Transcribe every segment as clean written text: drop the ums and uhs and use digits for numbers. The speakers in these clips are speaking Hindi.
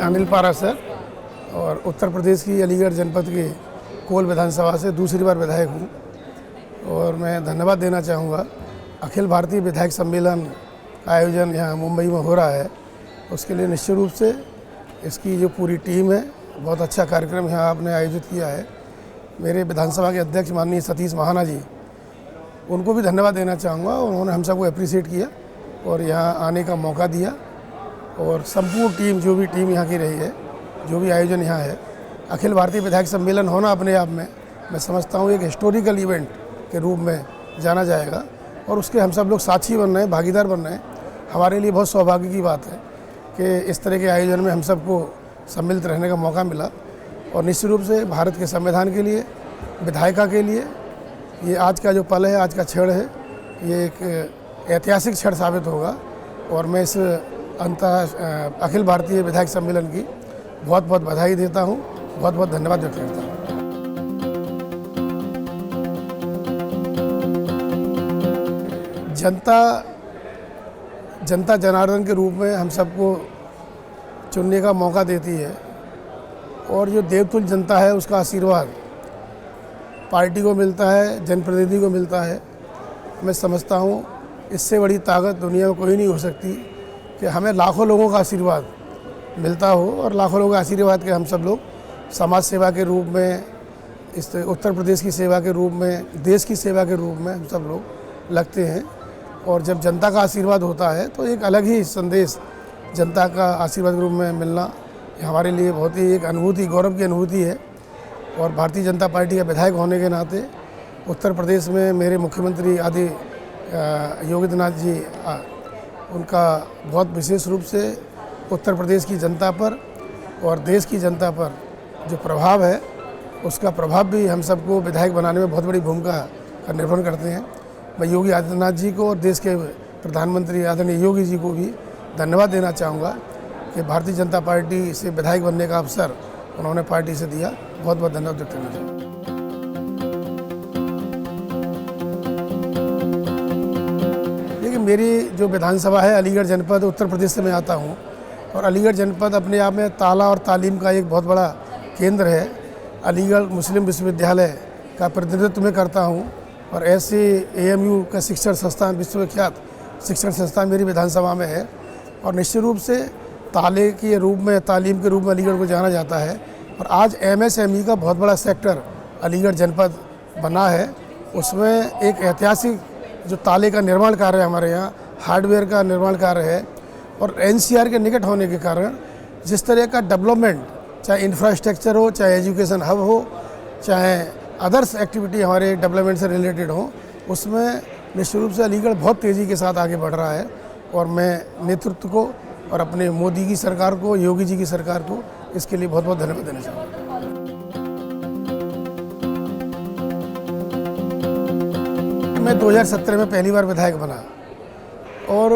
अनिल पारासर और उत्तर प्रदेश की अलीगढ़ जनपद के कोल विधानसभा से दूसरी बार विधायक हूँ। और मैं धन्यवाद देना चाहूँगा अखिल भारतीय विधायक सम्मेलन का आयोजन यहाँ मुंबई में हो रहा है, उसके लिए निश्चित रूप से इसकी जो पूरी टीम है, बहुत अच्छा कार्यक्रम यहाँ आपने आयोजित किया है। मेरे विधानसभा के अध्यक्ष माननीय सतीश महाना जी, उनको भी धन्यवाद देना चाहूँगा। उन्होंने हम सबको अप्रिशिएट किया और यहाँ आने का मौका दिया। और संपूर्ण टीम, जो भी टीम यहाँ की रही है, जो भी आयोजन यहाँ है, अखिल भारतीय विधायक सम्मेलन होना अपने आप में मैं समझता हूँ एक हिस्टोरिकल इवेंट के रूप में जाना जाएगा और उसके हम सब लोग साक्षी बन रहे हैं, भागीदार बन रहे हैं। हमारे लिए बहुत सौभाग्य की बात है कि इस तरह के आयोजन में हम सबको सम्मिलित रहने का मौका मिला। और निश्चित रूप से भारत के संविधान के लिए, विधायिका के लिए ये आज का जो पल है, आज का क्षण है, ये एक ऐतिहासिक क्षण साबित होगा। और मैं इस अखिल भारतीय विधायक सम्मेलन की बहुत बहुत बधाई देता हूँ, बहुत बहुत धन्यवाद व्यक्त करता हूँ। जनता जनार्दन के रूप में हम सबको चुनने का मौका देती है और जो देवतुल्य जनता है उसका आशीर्वाद पार्टी को मिलता है, जनप्रतिनिधि को मिलता है। मैं समझता हूँ इससे बड़ी ताकत दुनिया में कोई नहीं हो सकती कि हमें लाखों लोगों का आशीर्वाद मिलता हो और लाखों लोगों के आशीर्वाद के हम सब लोग समाज सेवा के रूप में, इस उत्तर प्रदेश की सेवा के रूप में, देश की सेवा के रूप में हम सब लोग लगते हैं। और जब जनता का आशीर्वाद होता है तो एक अलग ही संदेश जनता का आशीर्वाद के रूप में मिलना हमारे लिए बहुत ही एक अनुभूति, गौरव की अनुभूति है। और भारतीय जनता पार्टी का विधायक होने के नाते उत्तर प्रदेश में मेरे मुख्यमंत्री आदि योगी आदित्यनाथ जी, उनका बहुत विशेष रूप से उत्तर प्रदेश की जनता पर और देश की जनता पर जो प्रभाव है, उसका प्रभाव भी हम सबको विधायक बनाने में बहुत बड़ी भूमिका का निर्वहन करते हैं। मैं योगी आदित्यनाथ जी को और देश के प्रधानमंत्री आदरणीय योगी जी को भी धन्यवाद देना चाहूँगा कि भारतीय जनता पार्टी से विधायक बनने का अवसर उन्होंने पार्टी से दिया। बहुत बहुत धन्यवाद व्यक्त करना चाहूँगा। देखिए, मेरी जो विधानसभा है अलीगढ़ जनपद, उत्तर प्रदेश से मैं आता हूँ और अलीगढ़ जनपद अपने आप में ताला और तालीम का एक बहुत बड़ा केंद्र है। अलीगढ़ मुस्लिम विश्वविद्यालय का प्रतिनिधित्व मैं करता हूँ और ऐसे AMU का शिक्षण संस्थान, विश्वविख्यात शिक्षण संस्थान मेरी विधानसभा में है। और निश्चित रूप से ताले के रूप में, तालीम के रूप में अलीगढ़ को जाना जाता है। और आज MSME का बहुत बड़ा सेक्टर अलीगढ़ जनपद बना है। उसमें एक ऐतिहासिक जो ताले का निर्माण कार्य है, हमारे यहाँ हार्डवेयर का निर्माण कार्य है। और NCR के निकट होने के कारण जिस तरह का डेवलपमेंट, चाहे इंफ्रास्ट्रक्चर हो, चाहे एजुकेशन हब हो, चाहे अदर्स एक्टिविटी हमारे डेवलपमेंट से रिलेटेड हो, उसमें निश्चित रूप से अलीगढ़ बहुत तेज़ी के साथ आगे बढ़ रहा है। और मैं नेतृत्व को और अपने मोदी की सरकार को, योगी जी की सरकार को इसके लिए बहुत बहुत धन्यवाद देना चाहूँगा। मैं 2017 में पहली बार विधायक बना और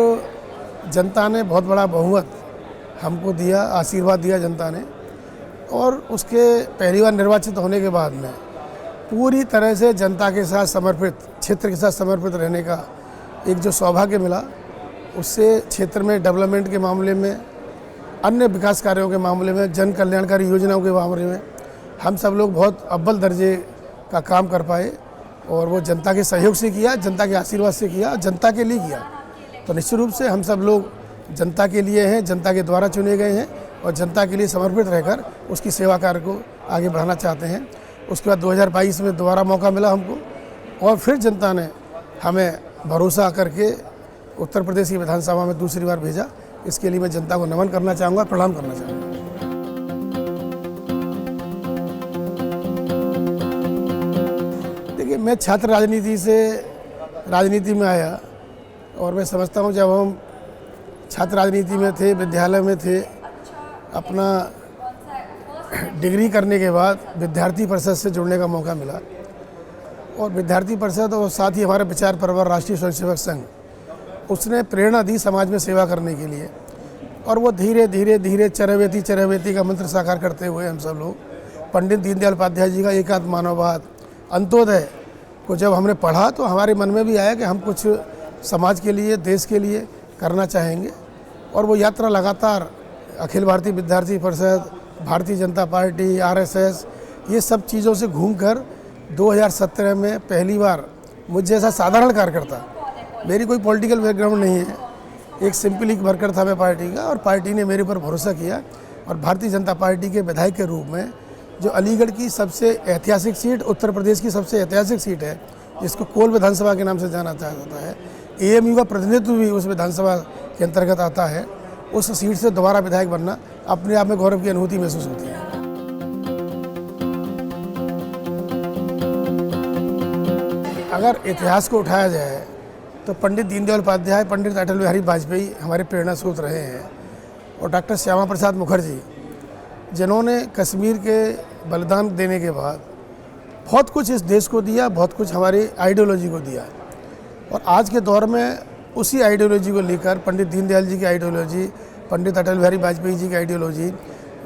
जनता ने बहुत बड़ा बहुमत हमको दिया, आशीर्वाद दिया जनता ने। और उसके पहली बार निर्वाचित होने के बाद में पूरी तरह से जनता के साथ समर्पित, क्षेत्र के साथ समर्पित रहने का एक जो सौभाग्य मिला, उससे क्षेत्र में डेवलपमेंट के मामले में, अन्य विकास कार्यों के मामले में, जन कल्याणकारी योजनाओं के मामले में हम सब लोग बहुत अव्वल दर्जे का काम कर पाए। और वो जनता के सहयोग से किया, जनता के आशीर्वाद से किया, जनता के लिए किया। तो निश्चित रूप से हम सब लोग जनता के लिए हैं, जनता के द्वारा चुने गए हैं और जनता के लिए समर्पित रहकर उसकी सेवा कार्य को आगे बढ़ाना चाहते हैं। उसके बाद 2022 में दोबारा मौका मिला हमको और फिर जनता ने हमें भरोसा करके उत्तर प्रदेश की विधानसभा में दूसरी बार भेजा। इसके लिए मैं जनता को नमन करना चाहूँगा, प्रणाम करना चाहूँगा। देखिए, मैं छात्र राजनीति से राजनीति में आया और मैं समझता हूँ जब हम छात्र राजनीति में थे, विद्यालय में थे, अपना डिग्री करने के बाद विद्यार्थी परिषद से जुड़ने का मौका मिला। और विद्यार्थी परिषद और साथ ही हमारा विचार परवर राष्ट्रीय स्वयंसेवक संघ, उसने प्रेरणा दी समाज में सेवा करने के लिए। और वो धीरे धीरे धीरे चरवेती का मंत्र साकार करते हुए हम सब लोग पंडित दीनदयाल उपाध्याय जी का एकात्म मानववाद, अंत्योदय को जब हमने पढ़ा तो हमारे मन में भी आया कि हम कुछ समाज के लिए, देश के लिए करना चाहेंगे। और वो यात्रा लगातार अखिल भारतीय विद्यार्थी परिषद, भारतीय जनता पार्टी, आरएसएस, ये सब चीज़ों से घूमकर 2017 में पहली बार मुझ जैसा साधारण कार्यकर्ता, मेरी कोई पॉलिटिकल बैकग्राउंड नहीं है, एक सिंपल एक वर्कर था मैं पार्टी का, और पार्टी ने मेरे ऊपर भरोसा किया और भारतीय जनता पार्टी के विधायक के रूप में जो अलीगढ़ की सबसे ऐतिहासिक सीट, उत्तर प्रदेश की सबसे ऐतिहासिक सीट है, जिसको कोल विधानसभा के नाम से जाना जाता है, एएमयू का प्रतिनिधित्व भी उस विधानसभा के अंतर्गत आता है, उस सीट से दोबारा विधायक बनना अपने आप में गौरव की अनुभूति महसूस होती है। अगर इतिहास को उठाया जाए तो पंडित दीनदयाल उपाध्याय, पंडित अटल बिहारी वाजपेयी हमारे प्रेरणा स्रोत रहे हैं, और डॉक्टर श्यामा प्रसाद मुखर्जी, जिन्होंने कश्मीर के बलिदान देने के बाद बहुत कुछ इस देश को दिया, बहुत कुछ हमारी आइडियोलॉजी को दिया, और आज के दौर में उसी आइडियोलॉजी को लेकर पंडित दीनदयाल जी की आइडियोलॉजी, पंडित अटल बिहारी वाजपेयी जी की आइडियोलॉजी,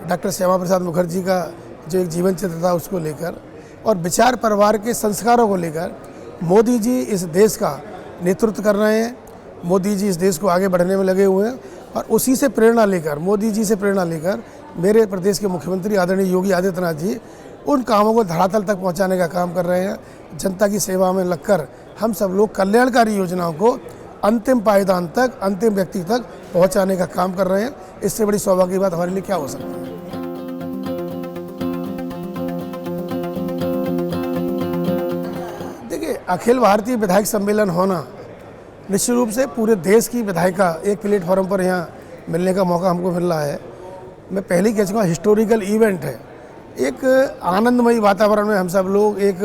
डॉक्टर श्यामा प्रसाद मुखर्जी का जो एक जीवन चित्र था उसको लेकर, और विचार परिवार के संस्कारों को लेकर मोदी जी इस देश का नेतृत्व कर रहे हैं। मोदी जी इस देश को आगे बढ़ने में लगे हुए हैं, और उसी से प्रेरणा लेकर, मोदी जी से प्रेरणा लेकर मेरे प्रदेश के मुख्यमंत्री आदरणीय योगी आदित्यनाथ जी उन कामों को धरातल तक पहुंचाने का काम कर रहे हैं। जनता की सेवा में लगकर हम सब लोग कल्याणकारी योजनाओं को अंतिम पायदान तक, अंतिम व्यक्ति तक पहुंचाने का काम कर रहे हैं। इससे बड़ी सौभाग्य की बात हमारे लिए क्या हो सकती है। देखिए, अखिल भारतीय विधायक सम्मेलन होना निश्चित रूप से पूरे देश की विधायिका एक प्लेटफॉर्म पर यहाँ मिलने का मौका हमको मिल रहा है। मैं पहले ही कह चुका, हिस्टोरिकल इवेंट है। एक आनंदमयी वातावरण में हम सब लोग, एक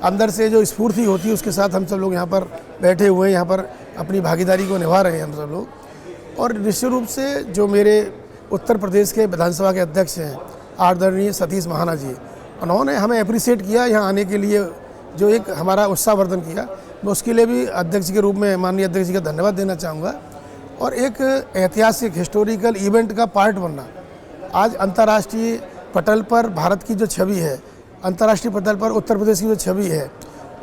अंदर से जो स्फूर्ति होती है उसके साथ हम सब लोग यहाँ पर बैठे हुए हैं, यहाँ पर अपनी भागीदारी को निभा रहे हैं हम सब लोग। और निश्चित रूप से जो मेरे उत्तर प्रदेश के विधानसभा के अध्यक्ष हैं आदरणीय सतीश महाना जी, उन्होंने हमें अप्रिशिएट किया यहाँ आने के लिए, जो एक हमारा उत्साहवर्धन किया, मैं उसके लिए भी अध्यक्ष के रूप में माननीय अध्यक्ष जी का धन्यवाद देना चाहूँगा। और एक ऐतिहासिक हिस्टोरिकल इवेंट का पार्ट बनना, आज अंतर्राष्ट्रीय पटल पर भारत की जो छवि है, अंतर्राष्ट्रीय पटल पर उत्तर प्रदेश की जो छवि है,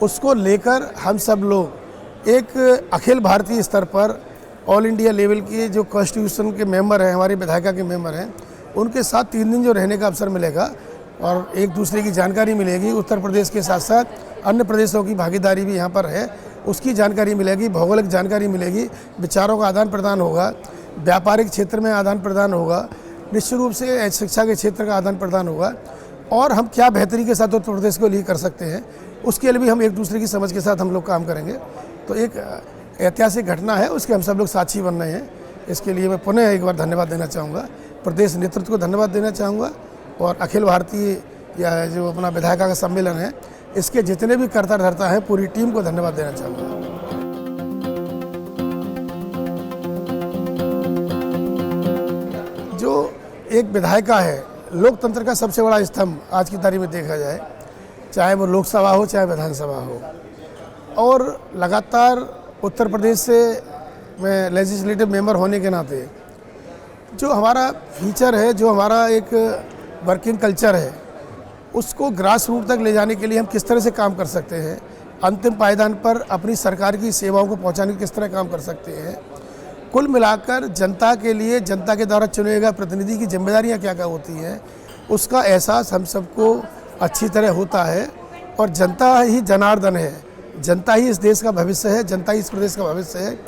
उसको लेकर हम सब लोग एक अखिल भारतीय स्तर पर ऑल इंडिया लेवल के जो कॉन्स्टिट्यूशन के मेंबर हैं, हमारे विधायिका के मेंबर हैं, उनके साथ 3 दिन जो रहने का अवसर मिलेगा और एक दूसरे की जानकारी मिलेगी। उत्तर प्रदेश के साथ साथ अन्य प्रदेशों की भागीदारी भी यहाँ पर है, उसकी जानकारी मिलेगी, भौगोलिक जानकारी मिलेगी, विचारों का आदान प्रदान होगा, व्यापारिक क्षेत्र में आदान प्रदान होगा, निश्चित रूप से शिक्षा के क्षेत्र का आदान प्रदान होगा, और हम क्या बेहतरी के साथ उत्तर प्रदेश को लिए कर सकते हैं, उसके लिए भी हम एक दूसरे की समझ के साथ हम लोग काम करेंगे। तो एक ऐतिहासिक घटना है, उसके हम सब लोग साक्षी बन रहे हैं। इसके लिए मैं पुनः एक बार धन्यवाद देना चाहूँगा, प्रदेश नेतृत्व को धन्यवाद देना चाहूँगा, और अखिल भारतीय या जो अपना विधायिका का सम्मेलन है, इसके जितने भी कर्ता धर्ता हैं, पूरी टीम को धन्यवाद देना चाहूँगा। जो एक विधायिका है, लोकतंत्र का सबसे बड़ा स्तंभ आज की तारीख में देखा जाए, चाहे वो लोकसभा हो चाहे विधानसभा हो, और लगातार उत्तर प्रदेश से मैं लेजिस्लेटिव मेंबर होने के नाते जो हमारा फीचर है, जो हमारा एक वर्किंग कल्चर है, उसको ग्रास रूट तक ले जाने के लिए हम किस तरह से काम कर सकते हैं, अंतिम पायदान पर अपनी सरकार की सेवाओं को पहुंचाने की किस तरह काम कर सकते हैं, कुल मिलाकर जनता के लिए, जनता के द्वारा चुने गए प्रतिनिधि की जिम्मेदारियां क्या क्या होती हैं, उसका एहसास हम सबको अच्छी तरह होता है। और जनता ही जनार्दन है, जनता ही इस देश का भविष्य है, जनता ही इस प्रदेश का भविष्य है।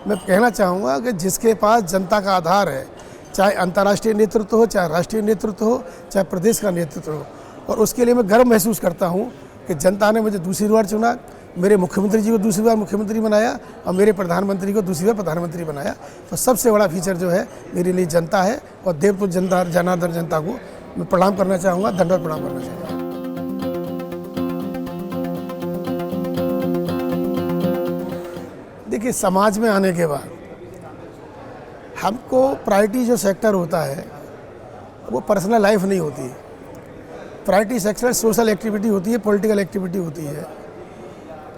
मैं कहना चाहूँगा कि जिसके पास जनता का आधार है, चाहे अंतर्राष्ट्रीय नेतृत्व हो, चाहे राष्ट्रीय नेतृत्व हो, चाहे प्रदेश का नेतृत्व हो, और उसके लिए मैं गर्व महसूस करता हूँ कि जनता ने मुझे दूसरी बार चुना, मेरे मुख्यमंत्री जी को दूसरी बार मुख्यमंत्री बनाया, और मेरे प्रधानमंत्री को दूसरी बार प्रधानमंत्री बनाया। तो सबसे बड़ा फीचर जो है मेरे लिए जनता है, और देवतुल्य जनता, जनार्दन जनता को मैं प्रणाम करना चाहूँगा, दंडवत प्रणाम करना चाहूँगा। देखिए, समाज में आने के बाद हमको प्रायोरिटी जो सेक्टर होता है वो पर्सनल लाइफ नहीं होती। प्रायोरिटी सेक्टर सोशल एक्टिविटी होती है, पॉलिटिकल एक्टिविटी होती है।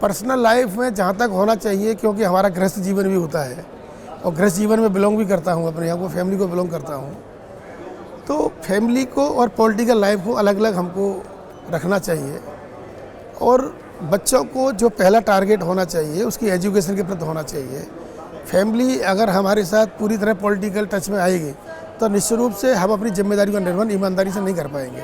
पर्सनल लाइफ में जहाँ तक होना चाहिए, क्योंकि हमारा गृहस्थ जीवन भी होता है, और गृहस्थ जीवन में बिलोंग भी करता हूँ, अपने यहाँ को फैमिली को बिलोंग करता हूँ, तो फैमिली को और पॉलिटिकल लाइफ को अलग अलग हमको रखना चाहिए। और बच्चों को जो पहला टारगेट होना चाहिए उसकी एजुकेशन के प्रति होना चाहिए। फैमिली अगर हमारे साथ पूरी तरह पॉलिटिकल टच में आएगी तो निश्चित रूप से हम अपनी जिम्मेदारी का निर्वहन ईमानदारी से नहीं कर पाएंगे।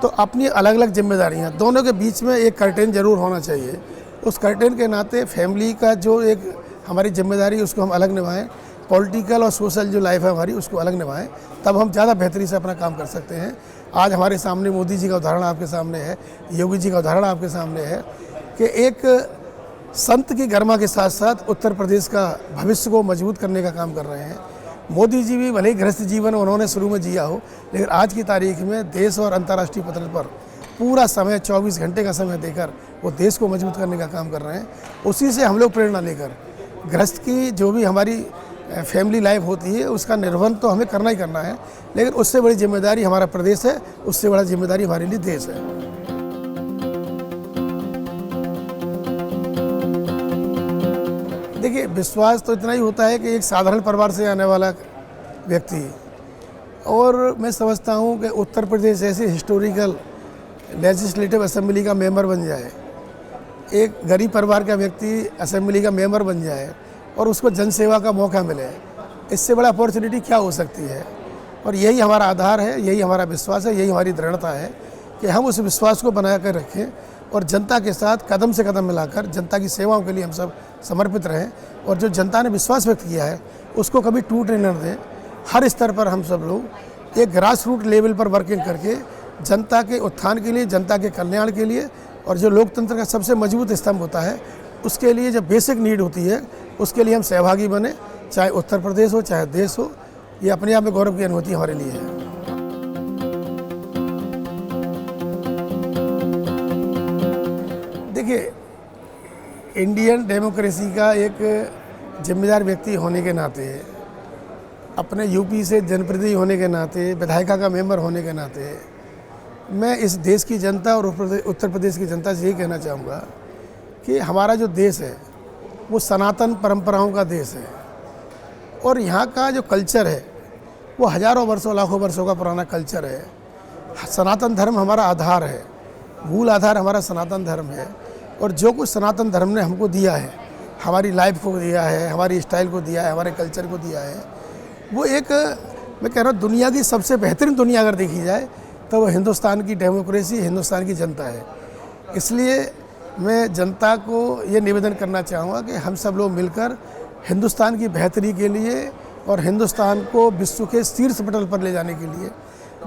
तो अपनी अलग अलग जिम्मेदारियां, दोनों के बीच में एक कर्टेन जरूर होना चाहिए। उस कर्टेन के नाते फैमिली का जो एक हमारी जिम्मेदारी है उसको हम अलग निभाएं, पॉलिटिकल और सोशल जो लाइफ है हमारी उसको अलग निभाएं, तब हम ज़्यादा बेहतरी से अपना काम कर सकते हैं। आज हमारे सामने मोदी जी का उदाहरण आपके सामने है, योगी जी का उदाहरण आपके सामने है कि एक संत की गरिमा के साथ साथ उत्तर प्रदेश का भविष्य को मजबूत करने का काम कर रहे हैं। मोदी जी भी भले ही गृहस्थ जीवन उन्होंने शुरू में जिया हो, लेकिन आज की तारीख में देश और अंतर्राष्ट्रीय पटल पर पूरा समय 24 घंटे का समय देकर वो देश को मजबूत करने का काम कर रहे हैं। उसी से हम लोग प्रेरणा लेकर गृहस्थ की जो भी हमारी फैमिली लाइफ होती है उसका निर्वहन तो हमें करना ही करना है, लेकिन उससे बड़ी जिम्मेदारी हमारा प्रदेश है, उससे बड़ा जिम्मेदारी हमारे लिए देश है। देखिए, विश्वास तो इतना ही होता है कि एक साधारण परिवार से आने वाला व्यक्ति, और मैं समझता हूँ कि उत्तर प्रदेश ऐसे हिस्टोरिकल लेजिस्लेटिव असेंबली का मेंबर बन जाए, एक गरीब परिवार का व्यक्ति असेंबली का मेंबर बन जाए और उसको जनसेवा का मौका मिले, इससे बड़ा अपॉर्चुनिटी क्या हो सकती है। और यही हमारा आधार है, यही हमारा विश्वास है, यही हमारी दृढ़ता है कि हम उस विश्वास को बना कर रखें और जनता के साथ कदम से कदम मिलाकर जनता की सेवाओं के लिए हम सब समर्पित रहें, और जो जनता ने विश्वास व्यक्त किया है उसको कभी टूटने न दें। हर स्तर पर हम सब लोग एक ग्रास रूट लेवल पर वर्किंग करके जनता के उत्थान के लिए, जनता के कल्याण के लिए, और जो लोकतंत्र का सबसे मजबूत स्तंभ होता है उसके लिए जो बेसिक नीड होती है उसके लिए हम सहभागी बने, चाहे उत्तर प्रदेश हो चाहे देश हो। ये अपने आप में गौरव की अनुभूति हमारे लिए है। देखिए, इंडियन डेमोक्रेसी का एक जिम्मेदार व्यक्ति होने के नाते, अपने यूपी से जनप्रतिनिधि होने के नाते, विधायिका का मेंबर होने के नाते, मैं इस देश की जनता और उत्तर प्रदेश की जनता से यही कहना चाहूँगा कि हमारा जो देश है वो सनातन परंपराओं का देश है, और यहाँ का जो कल्चर है वो हज़ारों वर्षों लाखों वर्षों का पुराना कल्चर है। सनातन धर्म हमारा आधार है, मूल आधार हमारा सनातन धर्म है, और जो कुछ सनातन धर्म ने हमको दिया है, हमारी लाइफ को दिया है, हमारी स्टाइल को दिया है, हमारे कल्चर को दिया है, वो एक, मैं कह रहा हूँ, दुनिया की सबसे बेहतरीन दुनिया अगर देखी जाए तो वो हिंदुस्तान की डेमोक्रेसी, हिंदुस्तान की जनता है। इसलिए मैं जनता को ये निवेदन करना चाहूँगा कि हम सब लोग मिलकर हिंदुस्तान की बेहतरी के लिए और हिंदुस्तान को विश्व के शीर्ष पटल पर ले जाने के लिए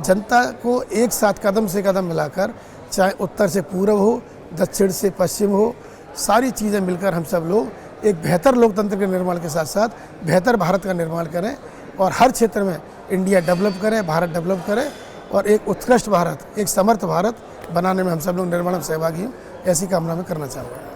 जनता को एक साथ कदम से कदम मिलाकर, चाहे उत्तर से पूर्व हो, दक्षिण से पश्चिम हो, सारी चीज़ें मिलकर हम सब लोग एक बेहतर लोकतंत्र के निर्माण के साथ साथ बेहतर भारत का निर्माण करें, और हर क्षेत्र में इंडिया डेवलप करें, भारत डेवलप करे, और एक उत्कृष्ट भारत, एक समर्थ भारत बनाने में हम सब लोग निर्माण में सहभागी हों, ऐसी कामना मैं करना चाहूँगा।